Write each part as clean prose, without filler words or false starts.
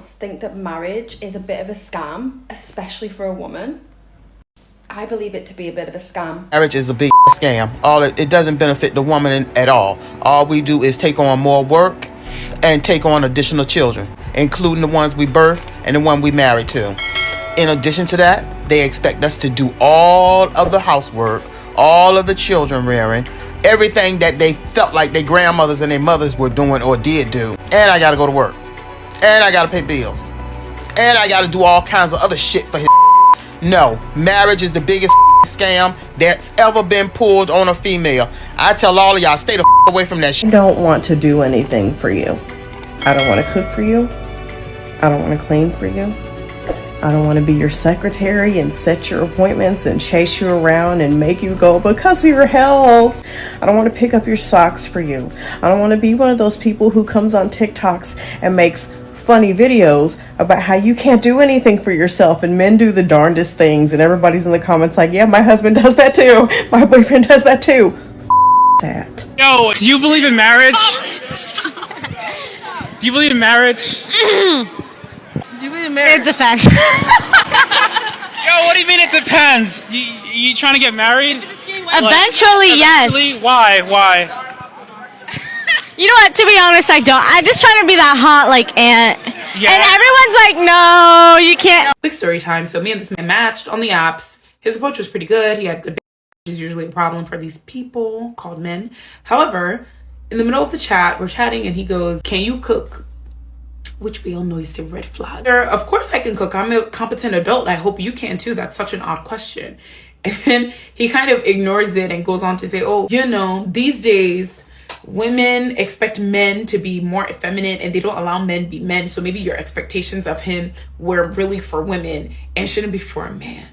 else think that marriage is a bit of a scam, especially for a woman. I believe it to be a bit of a scam. Marriage is a big scam. It doesn't benefit the woman at all. All we do is take on more work and take on additional children, including the ones we birth and the one we married to. In addition to that, they expect us to do all of the housework, all of the children rearing, everything that they felt like their grandmothers and their mothers were doing or did do. And I gotta go to work. And I gotta pay bills. And I gotta do all kinds of other shit for his. No, marriage is the biggest scam that's ever been pulled on a female. I tell all of y'all, stay the away from that shit. I don't want to do anything for you. I don't want to cook for you. I don't want to clean for you. I don't want to be your secretary and set your appointments and chase you around and make you go because of your health. I don't want to pick up your socks for you. I don't want to be one of those people who comes on TikToks and makes funny videos about how you can't do anything for yourself and men do the darndest things and everybody's in the comments like, yeah, my husband does that too. My boyfriend does that too. That. Yo, do you believe in marriage? Do you believe in marriage? Do you believe in marriage? It depends. Yo, what do you mean it depends? You trying to get married? Eventually, yes. Why? You know what? To be honest, I don't. I'm just trying to be that hot, like, aunt. Yeah. And everyone's like, no, you can't. Quick story time. So me and this man matched on the apps. His approach was pretty good. He had good, which is usually a problem for these people called men. However, in the middle of the chat, we're chatting and he goes, can you cook? Which we all know is a red flag. Of course I can cook. I'm a competent adult. I hope you can too. That's such an odd question. And then he kind of ignores it and goes on to say, oh, you know, these days, women expect men to be more effeminate and they don't allow men to be men. So maybe your expectations of him were really for women and shouldn't be for a man.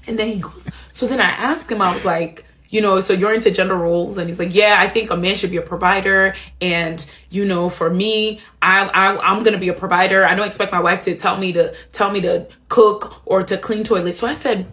And then he goes, so then I asked him, I was like, you know, so you're into gender roles? And he's like, yeah, I think a man should be a provider. And, you know, for me, I'm going to be a provider. I don't expect my wife to tell me to cook or to clean toilets. So I said,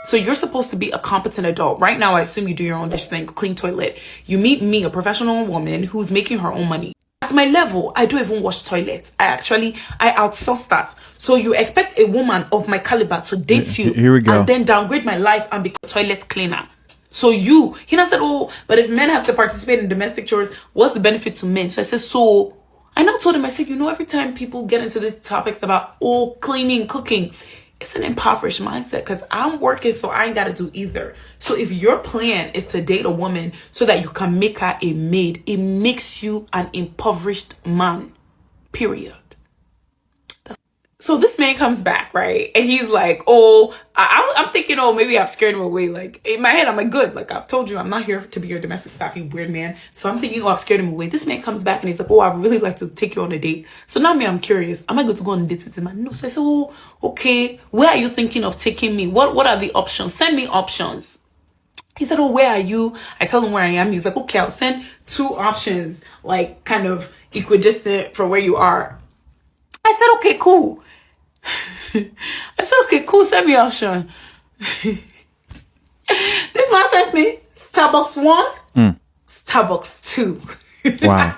so you're supposed to be a competent adult. Right now, I assume you do your own dishes and clean toilet. You meet me, a professional woman who's making her own money. At my level, I don't even wash toilets. I outsource that. So you expect a woman of my caliber to date you Here we go. and then downgrade my life and become a toilet cleaner. So he now said, oh, but if men have to participate in domestic chores, what's the benefit to men? So I said, so I now told him, I said, you know, every time people get into these topics about, cleaning, cooking, it's an impoverished mindset because I'm working, so I ain't got to do either. So if your plan is to date a woman so that you can make her a maid, it makes you an impoverished man, period. So this man comes back, right? And he's like, oh, I'm thinking, oh, maybe I've scared him away. Like, in my head, I'm like, good. Like, I've told you, I'm not here to be your domestic staff, you weird man. So I'm thinking, oh, I've scared him away. This man comes back and he's like, oh, I would really like to take you on a date. So now I'm curious. Am I going to go on a date with him? No. So I said, oh, okay. Where are you thinking of taking me? What are the options? Send me options. He said, oh, where are you? I tell him where I am. He's like, okay, I'll send 2 options, like kind of equidistant for where you are. I said, okay, cool. I said, okay, cool, send me option. This man sent me Starbucks 1, Starbucks 2. Wow.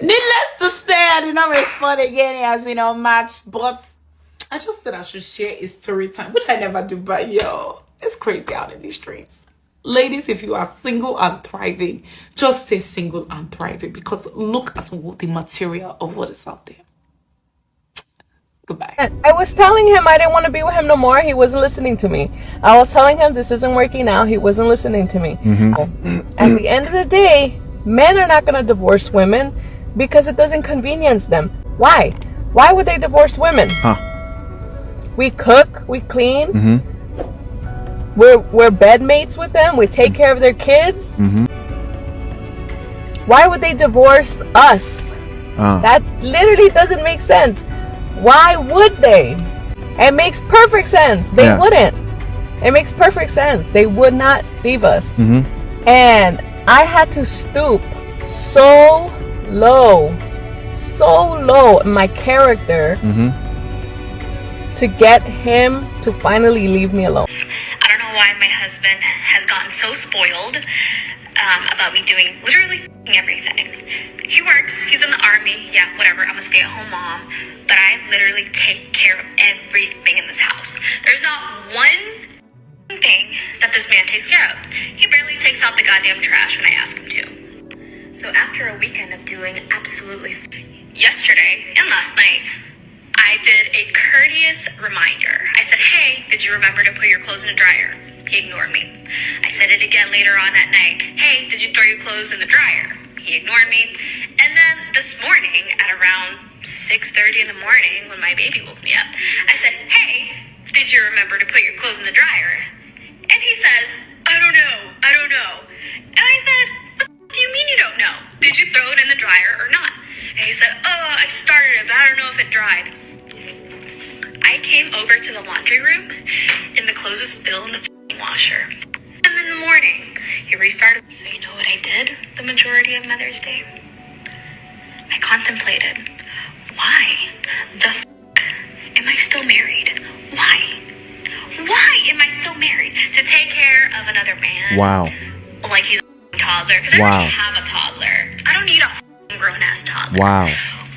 Needless to say, I did not respond again. It has been unmatched, but I just said I should share a story time, which I never do, but yo, it's crazy out in these streets. Ladies, if you are single and thriving, just stay single and thriving because look at the material of what is out there. Goodbye. I was telling him I didn't want to be with him no more. He wasn't listening to me. I was telling him this isn't working out. He wasn't listening to me. At the end of the day, men are not going to divorce women because it doesn't convenience them. Why? Why would they divorce women? We cook, we clean. We're bedmates with them. We take care of their kids. Why would they divorce us? That literally doesn't make sense. Why would they? It makes perfect sense. They wouldn't. It makes perfect sense. They would not leave us. And I had to stoop so low in my character to get him to finally leave me alone. I don't know why my husband has gotten so spoiled. about me doing literally everything. He works, he's in the army, yeah, whatever, I'm a stay-at-home mom, but I literally take care of everything in this house. There's not one thing that this man takes care of. He barely takes out the goddamn trash when I ask him to. So after a weekend of doing absolutely yesterday and last night, I did a courteous reminder. I said, hey, did you remember to put your clothes in the dryer? He ignored me. I said it again later on that night. Hey, did you throw your clothes in the dryer? He ignored me. And then this morning at around 6:30 in the morning when my baby woke me up, I said, hey, did you remember to put your clothes in the dryer? And he says, I don't know. And I said, what do you mean you don't know? Did you throw it in the dryer or not? And he said, oh, I started it, but I don't know if it dried. I came over to the laundry room and the clothes were still in the washer. And in the morning, he restarted. So you know what I did the majority of Mother's Day? I contemplated, why the am I still married? Why? Why am I still married? To take care of another man? Wow. Like he's a toddler. Because I already have a toddler. I don't need a grown-ass toddler. Wow.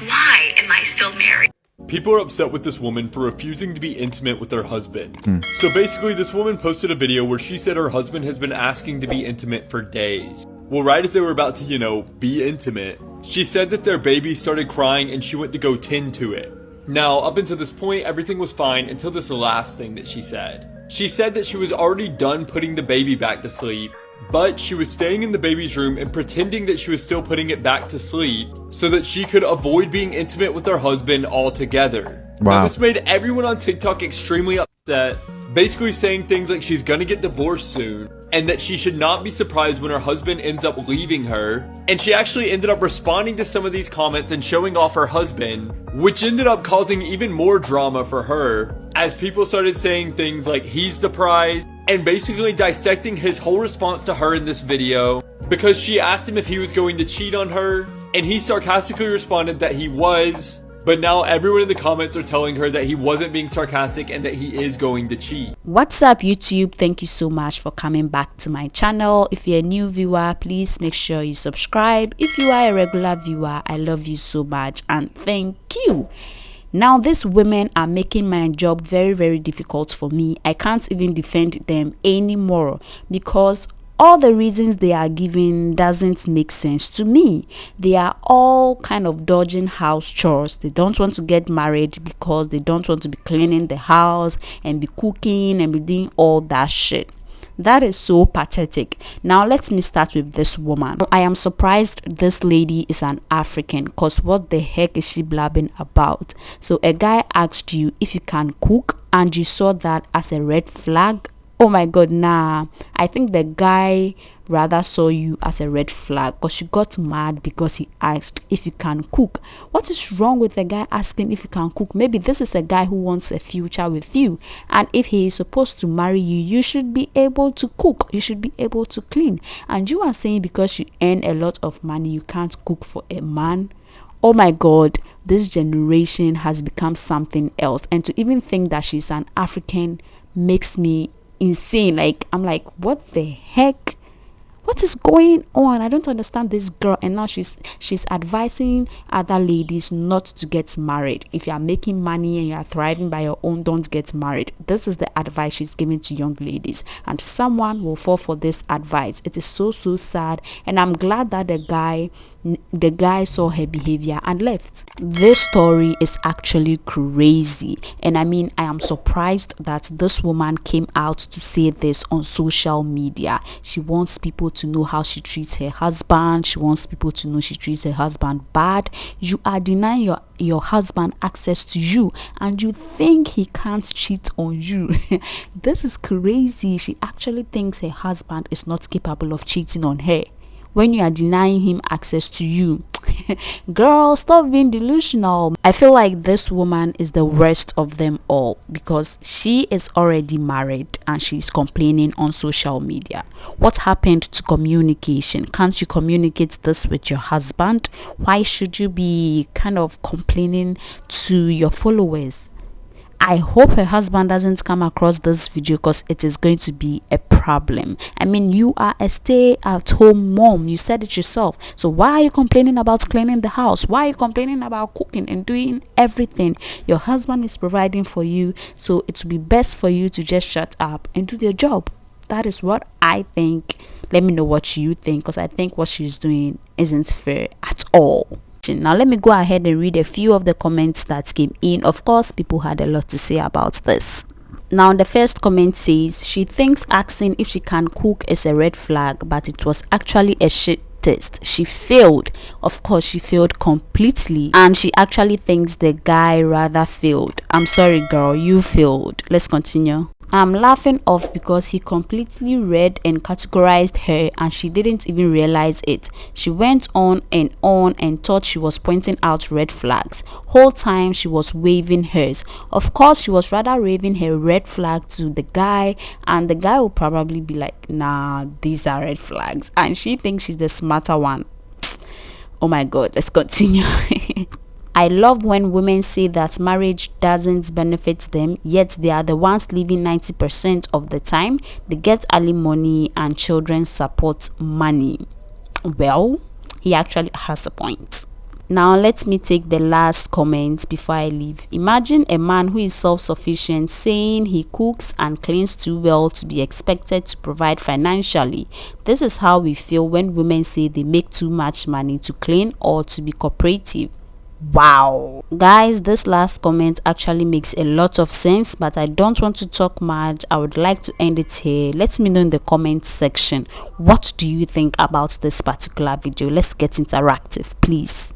Why am I still married? People are upset with this woman for refusing to be intimate with her husband. So basically, this woman posted a video where she said her husband has been asking to be intimate for days. Well, right as they were about to, be intimate, she said that their baby started crying and she went to go tend to it. Now, up until this point, everything was fine until this last thing that she said. She said that she was already done putting the baby back to sleep, but she was staying in the baby's room and pretending that she was still putting it back to sleep so that she could avoid being intimate with her husband altogether. Wow. Now, this made everyone on TikTok extremely upset, basically saying things like she's gonna get divorced soon and that she should not be surprised when her husband ends up leaving her. And she actually ended up responding to some of these comments and showing off her husband, which ended up causing even more drama for her as people started saying things like he's the prize, and basically dissecting his whole response to her in this video because she asked him if he was going to cheat on her, and he sarcastically responded that he was, but now everyone in the comments are telling her that he wasn't being sarcastic and that he is going to cheat. What's up, YouTube? Thank you so much for coming back to my channel. If you're a new viewer, please make sure you subscribe. If you are a regular viewer, I love you so much and thank you. Now, these women are making my job very, very difficult for me. I can't even defend them anymore because all the reasons they are giving doesn't make sense to me. They are all kind of dodging house chores. They don't want to get married because they don't want to be cleaning the house and be cooking and be doing all that shit. That is so pathetic. Now let me start with this woman. I am surprised this lady is an African, because what the heck is she blabbing about? So a guy asked you if you can cook and you saw that as a red flag. Oh my god, nah. I think the guy rather saw you as a red flag because you got mad because he asked if you can cook. What is wrong with the guy asking if you can cook? Maybe this is a guy who wants a future with you, and if he is supposed to marry you, you should be able to cook, you should be able to clean. And you are saying because you earn a lot of money you can't cook for a man? Oh my god, this generation has become something else. And to even think that she's an African makes me insane. Like, I'm like, what the heck? What is going on? I don't understand this girl. And now she's advising other ladies not to get married. If you are making money and you are thriving by your own, don't get married. This is the advice she's giving to young ladies, and someone will fall for this advice. It is so sad, and I'm glad that the guy saw her behavior and left. This story is actually crazy, and I mean, I am surprised that this woman came out to say this on social media. She wants people to know how she treats her husband. She wants people to know she treats her husband bad. You are denying your husband access to you, and you think he can't cheat on you. This is crazy. She actually thinks her husband is not capable of cheating on her when you are denying him access to you. Girl, stop being delusional. I feel like this woman is the worst of them all because she is already married and she's complaining on social media. What happened to communication? Can't you communicate this with your husband? Why should you be kind of complaining to your followers? I hope her husband doesn't come across this video because it is going to be a problem. I mean, you are a stay-at-home mom. You said it yourself. So why are you complaining about cleaning the house? Why are you complaining about cooking and doing everything? Your husband is providing for you, so it would be best for you to just shut up and do your job. That is what I think. Let me know what you think, because I think what she's doing isn't fair at all. Now let me go ahead and read a few of the comments that came in. Of course, people had a lot to say about this. Now the first comment says she thinks asking if she can cook is a red flag, but it was actually a shit test. She failed. Of course, she failed completely, and she actually thinks the guy rather failed. I'm sorry, girl, you failed. Let's continue. I'm laughing off because he completely read and categorized her and she didn't even realize it. She went on and thought she was pointing out red flags. Whole time she was waving hers. Of course, she was rather waving her red flag to the guy, and the guy will probably be like, nah, these are red flags, and she thinks she's the smarter one. Oh my god, let's continue. I love when women say that marriage doesn't benefit them, yet they are the ones living 90% of the time. They get alimony and children support money. Well, he actually has a point. Now let me take the last comment before I leave. Imagine a man who is self-sufficient saying he cooks and cleans too well to be expected to provide financially. This is how we feel when women say they make too much money to clean or to be cooperative. Wow, guys, this last comment actually makes a lot of sense, but I don't want to talk much. I would like to end it here. Let me know in the comment section, what do you think about this particular video? Let's get interactive, please.